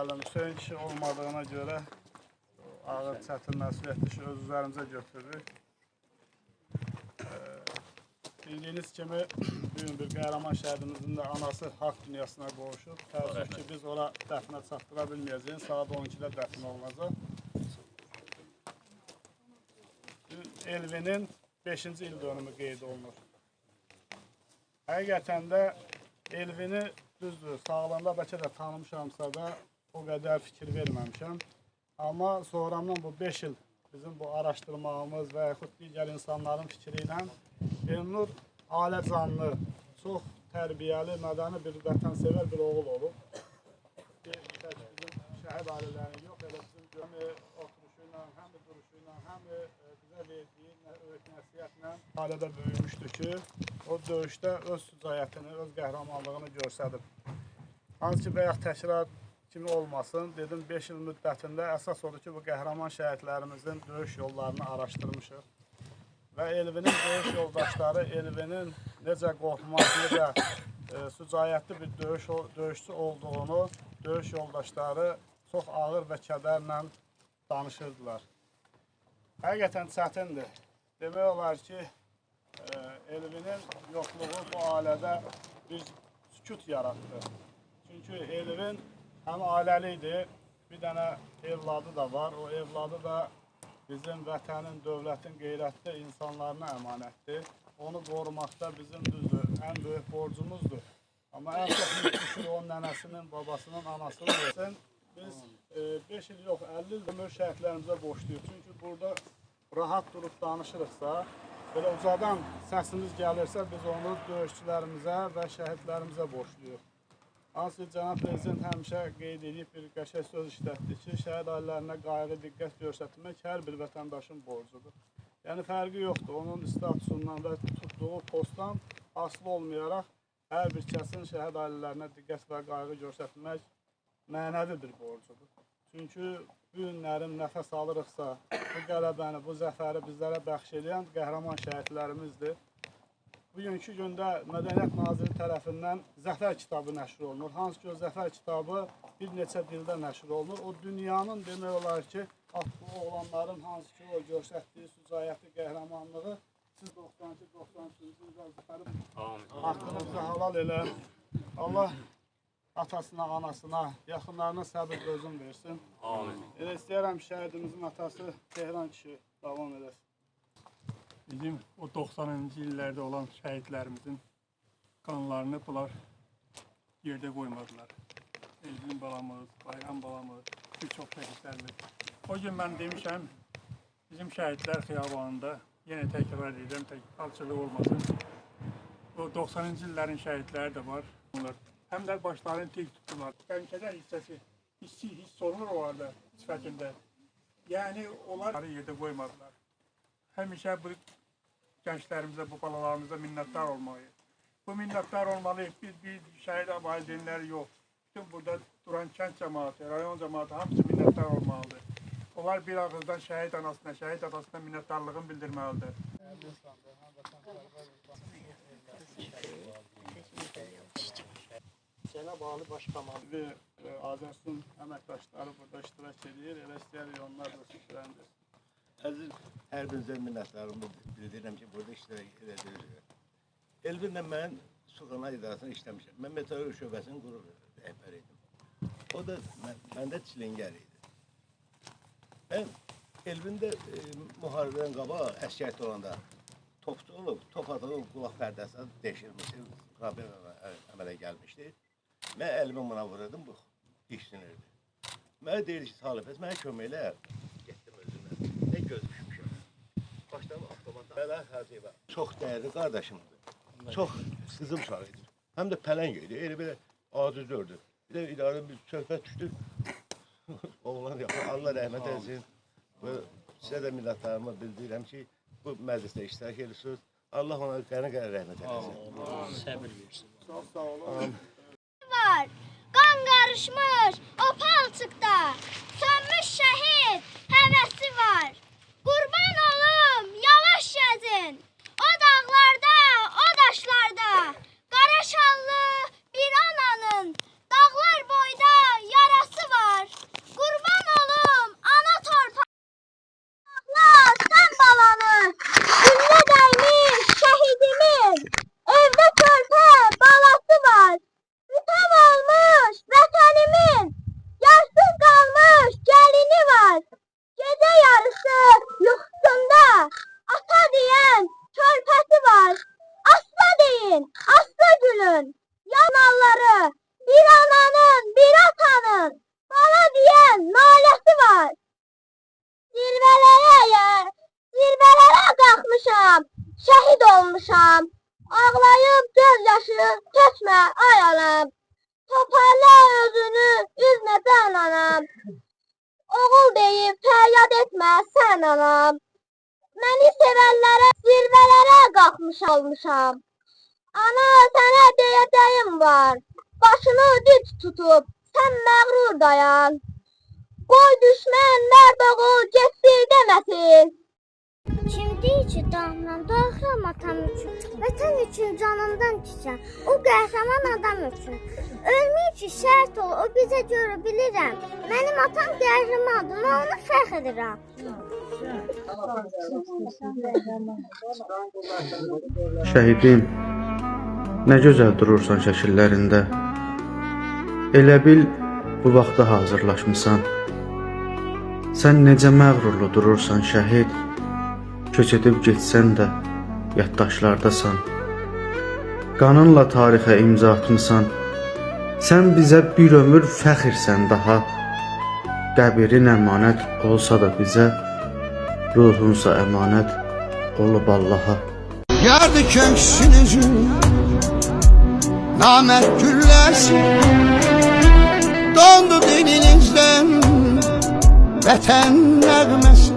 müəllim, Hüseyin kişi olmadığına görə ağır çətin məsuliyyətli işi öz üzərimizə götürürük. Bildiyiniz kimi, bugün bir qəhrəman şəhidimizin də anası haqq dünyasına qovuşub. Təəssüf ki, biz ora dəfnə çatdıra bilməyəcəyik. Saat 12-də dəfn olunacaq. Elvinin 5-ci il dönümü qeyd olunur. Həqiqətən də Elvini düzdür, sağlığında bəlkə də tanımışamsa da o qədər fikir verməmişəm. Amma sonradan bu 5 il bizim bu araşdırmağımız və yaxud digər insanların fikri ilə Elnur ailəcanlı, çox tərbiyəli, mədəni bir vətənsevər bir oğul olub. Bizim şəhid ailələrinin yox, elə bizim oturuşu ilə, həm də duruşu ilə, həm də bizə verdiyi öyrət nəsiyyətlə ailədə böyümüşdür ki, o döyüşdə öz sücayətini, öz qəhrəmanlığını göstərib. Hansı ki, bəyək təkrar kimi olmasın, dedim 5 il müddətində əsas odur ki, bu qəhrəman şəhidlərimizin döyüş yollarını araşdırmışıq. Və Elvinin döyüş yoldaşları Elvinin necə qorxmaz, necə sücayətli bir döyüşçü olduğunu döyüş yoldaşları çox ağır və kədərlə danışırdılar. Həqiqətən çətindir. Demək olar ki, Elvinin yoxluğu bu ailədə bir sükut yaratdı. Çünki Elvin həm ailəlidir, bir dənə evladı da var. O evladı da bizim vətənin, dövlətin, qeyrətli insanlarına əmanətdir. Onu qorumaqda bizim düzdür, ən böyük borcumuzdur. Amma ən çox düşür o nənəsinin, babasının, anasının olsun. Biz 5 il yox, 50 il ömür şəhidlərimizə borçluyuz. Çünki burada rahat durub danışırıqsa, belə ucadan səsimiz gəlirsə, biz onu döyüşçülərimizə və şəhidlərimizə borçluyuq. Hansı ki, Cənab Prezident həmişə qeyd edib bir qəşəng söz işlətdi ki, şəhid ailələrinə qayğı diqqət göstərmək hər bir vətəndaşın borcudur. Yəni, fərqi yoxdur. Onun statusundan və tutduğu postdan asılı olmayaraq hər bir kəsin şəhid ailələrinə diqqət və qayğı göstərmək mənəvi bir borcudur. Çünki bu günlərin nəfəs alırıqsa, bu qələbəni, bu zəfəri bizlərə bəxş edən qəhrəman şəhidlərimizdir. Bugünkü gündə Mədəniyyət Naziri tərəfindən Zəfər kitabı nəşr olunur. Hansı ki, o Zəfər kitabı bir neçə dildə nəşr olunur. O dünyanın demək olar ki, bu oğlanların hansı ki, o göstərdiyi sücayəti, qəhrəmanlığı siz 92-93-cü ildə zəfəri haqqınızda halal elə. Allah atasına, anasına, yaxınlarına səbir gözün versin. Elə istəyərəm şəhidimizin atası Tehran kişi davam edəsin. Bizim o 90-cı illərdə olan şəhidlərimizin qanlarını bunlar yerdə qoymadılar. Elvin balamız, Bayram balamız, bir çox şəhidlərimiz. O gün mən demişəm, bizim şəhidlər xiyabanında, yenə təkrar edirəm, alçılığı olmasın. O 90-cı illərin şəhidləri də var. Həm də başlarını tek tutdular. Qənkədə hissəsi, hiss olunur o arada sifətində. Yəni, onlar yerdə qoymadılar. Həmişə bu gənclərimizə, bu balalarımıza minnətdar olmalıyıq. Bu minnətdar olmalıyıq, bir şəhid valideynləri yox. Bütün burada duran kənd cəmaatı, rayon cəmaatı hamısı minnətdar olmalıdır. Onlar bir ağızdan şəhid anasına, şəhid atasına minnətdarlığını bildirməlidir. Cənab Ali Başkomandan və Azərsun əməkdaşları burada iştirak edir. Elə istəyərik onlar da süsləndir. Əziz, hər birinizə minnətlarımı bildirirəm ki, burada iştirak edirsiniz. Elvinlə mən Suqana idarəsində işləmişəm. Mən meteoroloji şöbəsinin qurur rəhbəri idim. O da məndə çilingər idi. Mən Elvində müharibədən qabaq əskərt olanda topçu olub, top atılıb, qulaq pərdəsi deşirmişdi, qabir əmələ gəlmişdi. Mən əlimi buna vururdum, bu dişsinirdi. Mənə deyir ki, Salifəs, mənə köməklə getdim özümlə. Ne gözmüşmüşəm. Başdan avtomata. Mələr Hacıyeva çox dəyərli qardaşımdır. Çox sızım uşağı idi. Həm də pələng idi, elə belə acı dördü. Bir də idarə bir söhbət düşdü. Oğlan yapır, Allah rəhmət etsin. Sizə də minnətdarımı bildirirəm ki, bu məclisdə iştirak edirsiniz. Allah ona qəni-qəni rəhmət etsin. Səbir versin. Çox sağ olun. Var, qan qarışmış o palçıqda, sönmüş şəhid həvəsi var. Qurban olum, yavaş gəzin, o dağlarda, o daşlarda, qara şallı bir ananın dağlar boyda yarası var. şehidin, aslı gülün, yanalları, bir ananın, bir atanın, bana diyen naləsi var. Zirvələrə qalxmışam, şəhid olmuşam, ağlayıb göz yaşı tökmə ay anam, toparla özünü, üzmə can anam, oğul deyib fəryad etmə sən anam, məni sevənlərə zirvələrə qalxmış olmuşam, ana sənə deyəcəyim var, başını dik tutub, sən məğrur dayan, qoy düşmən mərd oğul getdi deməsin. Kim deyir ki, damdan doğuram atam üçün, vətən üçün canımdan keçən, o qəhrəman adam üçün. Ölməyib ki, şərt ol, o bizə görə bilirəm. Mənim atam qəhrəmandır, mən ona fəxr edirəm. Şəhidim, nə gözəl durursan şəkillərində. Elə bil bu vaxta hazırlaşmısan. Sən necə məğrurlu durursan şəhid. Köç edib getsən də yaddaşlardasan. Qanınla tarixə imza atmısan. Sən bizə bir ömür fəxirsən daha. Qəbirin əmanət olsa da bizə, ruhunsa əmanət olub Allaha. Yardı köksünüzü namert gülləsi, dondu dilinizdən vətən nəğməsi.